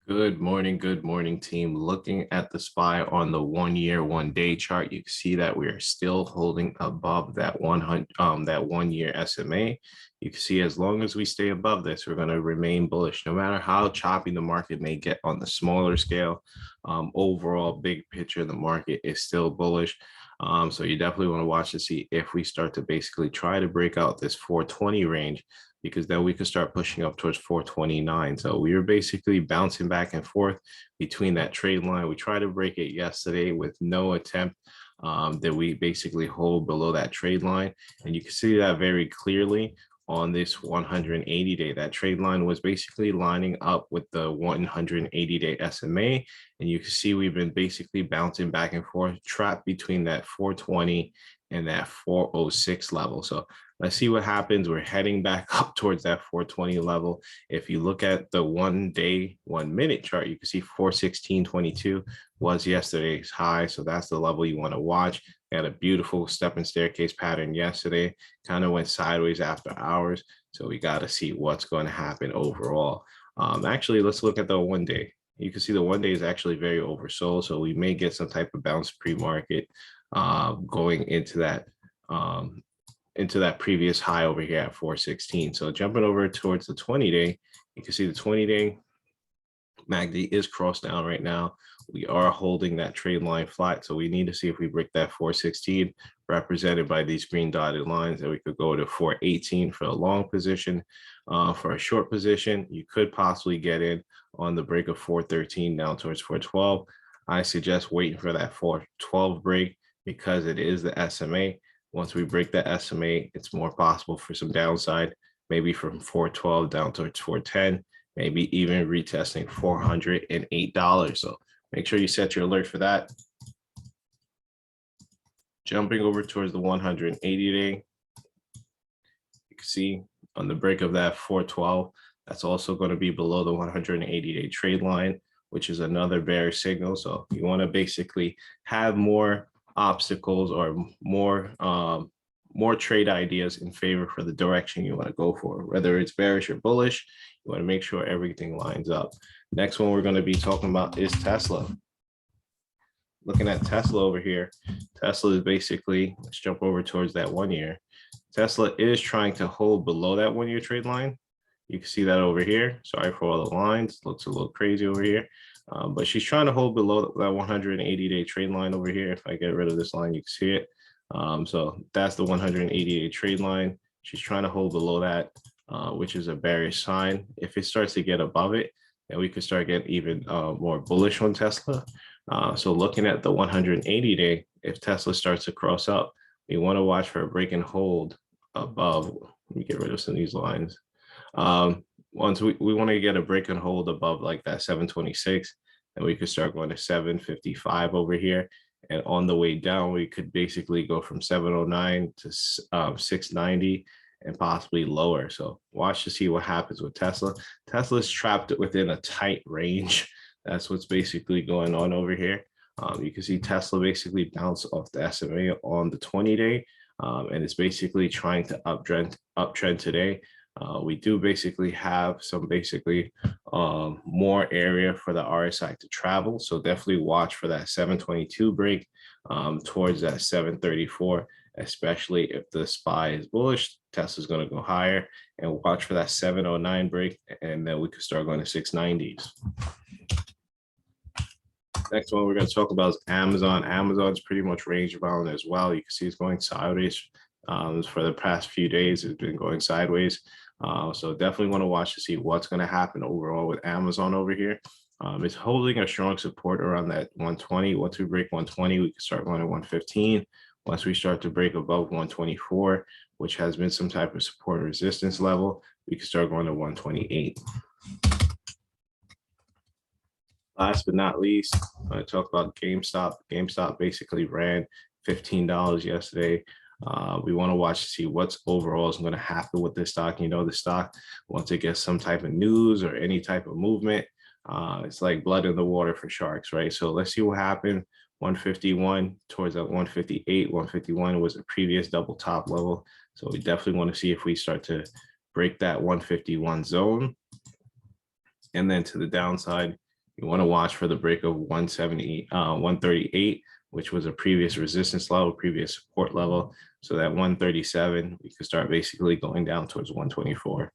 Good morning, team. Looking at the SPY on the 1 year, 1 day chart, you can see that we are still holding above that 100, that 1 year SMA. You can see as long as we stay above this, we're going to remain bullish, no matter how choppy the market may get on the smaller scale. Overall, big picture, the market is still bullish. So you definitely want to watch to see if we start to basically try to break out this 420 range, because then we could start pushing up towards 429. So we were basically bouncing back and forth between that trade line. We tried to break it yesterday with no attempt. That we basically hold below that trade line. And you can see that very clearly on this 180-day. That trade line was basically lining up with the 180-day SMA. And you can see we've been basically bouncing back and forth, trapped between that 420 and that 406 level. So let's see what happens. We're heading back up towards that 420 level. If you look at the 1 day, 1 minute chart, you can see 416.22 was yesterday's high. So that's the level you want to watch. We had a beautiful step and staircase pattern yesterday, kind of went sideways after hours. So we got to see what's going to happen overall. Actually, let's look at the 1 day. You can see the 1 day is actually very oversold. So we may get some type of bounce pre-market going into that previous high over here at 416. So jumping over towards the 20-day, you can see the 20-day MACD is crossed down right now. We are holding that trade line flat. So we need to see if we break that 416 represented by these green dotted lines, and we could go to 418 for a long position. For a short position, you could possibly get in on the break of 413 down towards 412. I suggest waiting for that 412 break because it is the SMA. Once we break that SMA, it's more possible for some downside, maybe from 412 down towards 410, maybe even retesting $408. So make sure you set your alert for that. Jumping over towards the 180-day, you can see on the break of that 412, that's also going to be below the 180-day trade line, which is another bearish signal. So you want to basically have more obstacles or more trade ideas in favor for the direction you want to go for, whether it's bearish or bullish. You want to make sure everything lines up. Next one we're going to be talking about is Tesla. Looking at Tesla over here, Tesla is basically, let's jump over towards that 1 year. Tesla is trying to hold below that 1 year trade line. You can see that over here. Sorry for all the lines, looks a little crazy over here. But she's trying to hold below that 180-day trade line over here. If I get rid of this line, you can see it. So that's the 180-day trade line. She's trying to hold below that, which is a bearish sign. If it starts to get above it, then we could start getting even more bullish on Tesla. So looking at the 180-day, if Tesla starts to cross up, we want to watch for a break and hold above. Let me get rid of some of these lines. Once we want to get a break and hold above like that 726, and we could start going to 755 over here. And on the way down, we could basically go from 709 to 690 and possibly lower. So watch to see what happens with Tesla. Tesla's trapped within a tight range. That's what's basically going on over here. You can see Tesla basically bounce off the SMA on the 20-day, and it's basically trying to uptrend today. We do basically have some more area for the RSI to travel. So definitely watch for that 722 break towards that 734, especially if the SPY is bullish. Tesla's going to go higher, and watch for that 709 break, and then we could start going to 690s. Next one we're going to talk about is Amazon. Amazon's pretty much range bound as well. You can see it's going sideways. For the past few days, it's been going sideways. So definitely want to watch to see what's going to happen overall with Amazon over here. It's holding a strong support around that 120. Once we break 120, we can start going to 115. Once we start to break above 124, which has been some type of support resistance level, we can start going to 128. Last but not least, I talk about Gamestop. Gamestop basically ran $15 yesterday. We want to watch to see what's overall is going to happen with this stock. You know, the stock, once it gets some type of news or any type of movement, it's like blood in the water for sharks, right? So let's see what happened. 151 towards that 158, 151 was a previous double top level. So we definitely want to see if we start to break that 151 zone. And then to the downside, You want to watch for the break of 138, which was a previous resistance level, previous support level. So that 137, we could start basically going down towards 124.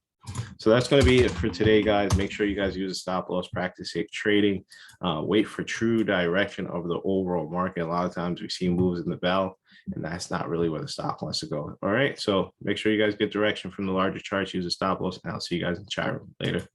So that's going to be it for today, guys. Make sure you guys use a stop loss, practice safe trading, wait for true direction of the overall market. A lot of times we see moves in the bell, and that's not really where the stock wants to go. All right, so make sure you guys get direction from the larger charts, use a stop loss, and I'll see you guys in the chat room later.